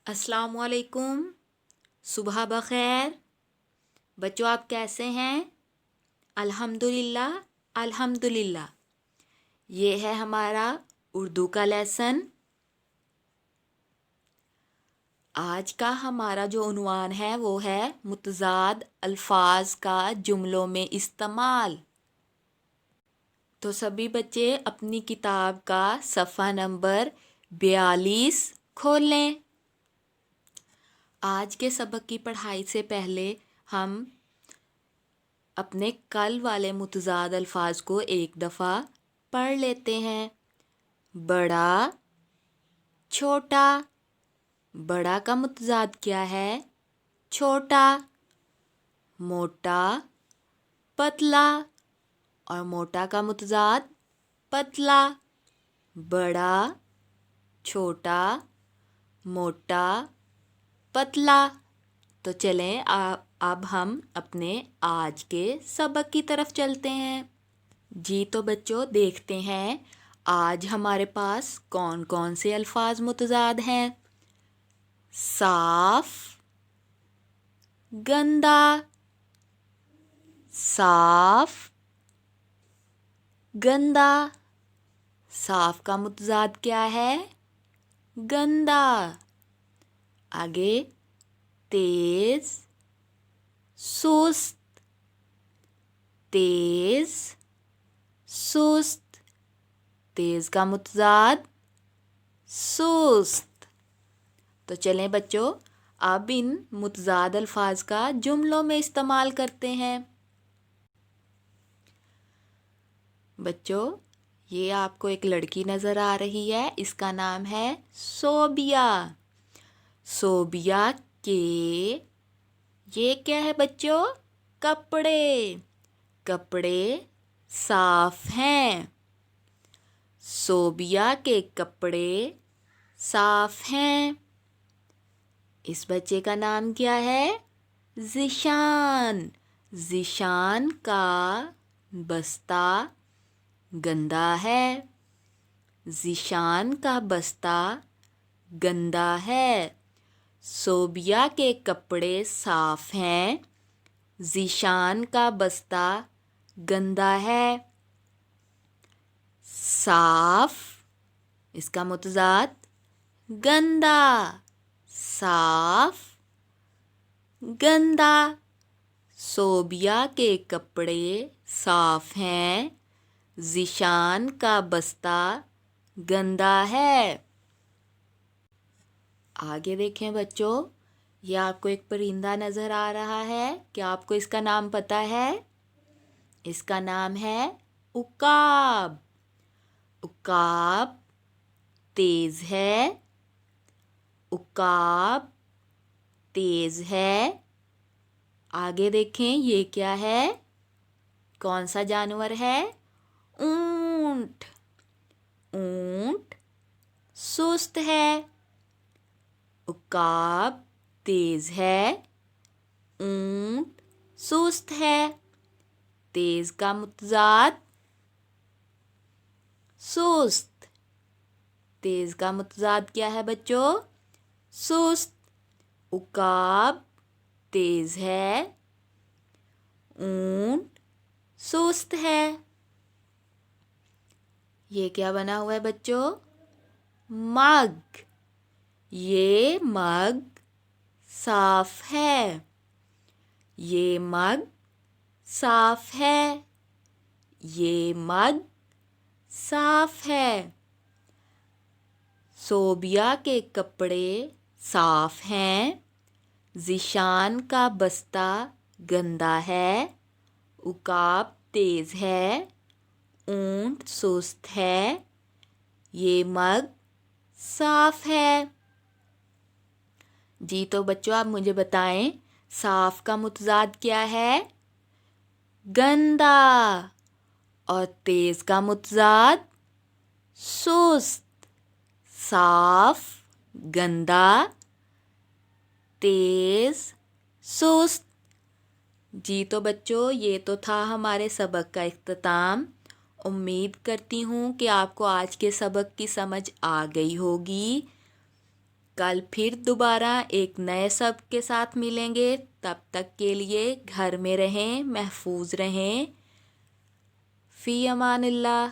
السلام علیکم، صبح بخیر بچوں، آپ کیسے ہیں؟ الحمدللہ الحمدللہ۔ یہ ہے ہمارا اردو کا لیسن۔ آج کا ہمارا جو عنوان ہے وہ ہے متضاد الفاظ کا جملوں میں استعمال۔ تو سبھی بچے اپنی کتاب کا صفحہ نمبر 42 کھول لیں۔ آج کے سبق کی پڑھائی سے پہلے ہم اپنے کل والے متضاد الفاظ کو ایک دفعہ پڑھ لیتے ہیں۔ بڑا، چھوٹا۔ بڑا کا متضاد کیا ہے؟ چھوٹا۔ موٹا، پتلا، اور موٹا کا متضاد پتلا۔ بڑا، چھوٹا، موٹا، پتلا۔ تو چلیں اب ہم اپنے آج کے سبق کی طرف چلتے ہیں۔ جی تو بچوں دیکھتے ہیں آج ہمارے پاس کون کون سے الفاظ متضاد ہیں۔ صاف، گندا۔ صاف، گندا۔ صاف کا متضاد کیا ہے؟ گندا۔ آگے تیز، سست۔ تیز، سست۔ تیز کا متضاد سست۔ تو چلیں بچوں اب ان متضاد الفاظ کا جملوں میں استعمال کرتے ہیں۔ بچوں یہ آپ کو ایک لڑکی نظر آ رہی ہے، اس کا نام ہے صوبیہ۔ صوبیہ کے یہ کیا ہے بچوں؟ کپڑے۔ کپڑے صاف ہیں۔ صوبیہ کے کپڑے صاف ہیں۔ اس بچے کا نام کیا ہے؟ ذیشان۔ ذیشان کا بستہ گندا ہے۔ ذیشان کا بستہ گندا ہے۔ صوبیہ کے کپڑے صاف ہیں۔ ذیشان کا بستہ گندا ہے۔ صاف، اس کا متضاد گندا۔ صاف، گندا۔ صوبیہ کے کپڑے صاف ہیں۔ ذیشان کا بستہ گندا ہے۔ آگے دیکھیں بچوں، یہ آپ کو ایک پرندہ نظر آ رہا ہے، کیا آپ کو اس کا نام پتہ ہے؟ اس کا نام ہے عقاب۔ عقاب تیز ہے۔ عقاب تیز ہے۔ آگے دیکھیں یہ کیا ہے؟ کون سا جانور ہے؟ اونٹ۔ اونٹ سست ہے۔ عقاب تیز ہے۔ اونٹ سست ہے۔ تیز کا متضاد سست۔ تیز کا متضاد کیا ہے بچوں؟ سست۔ عقاب تیز ہے۔ اونٹ سست ہے۔ یہ کیا بنا ہوا ہے بچوں؟ مگ۔ یہ مگ صاف ہے۔ یہ مگ صاف ہے۔ یہ مگ صاف ہے۔ صوبیہ کے کپڑے صاف ہیں۔ ذیشان کا بستہ گندا ہے۔ عقاب تیز ہے۔ اونٹ سست ہے۔ یہ مگ صاف ہے۔ جی تو بچوں آپ مجھے بتائیں صاف کا متضاد کیا ہے؟ گندا۔ اور تیز کا متضاد سست۔ صاف، گندا، تیز، سست۔ جی تو بچوں یہ تو تھا ہمارے سبق کا اختتام۔ امید کرتی ہوں کہ آپ کو آج کے سبق کی سمجھ آ گئی ہوگی۔ کل پھر دوبارہ ایک نئے سبق کے ساتھ ملیں گے. تب تک کے لیے گھر میں رہیں، محفوظ رہیں. فی امان اللہ.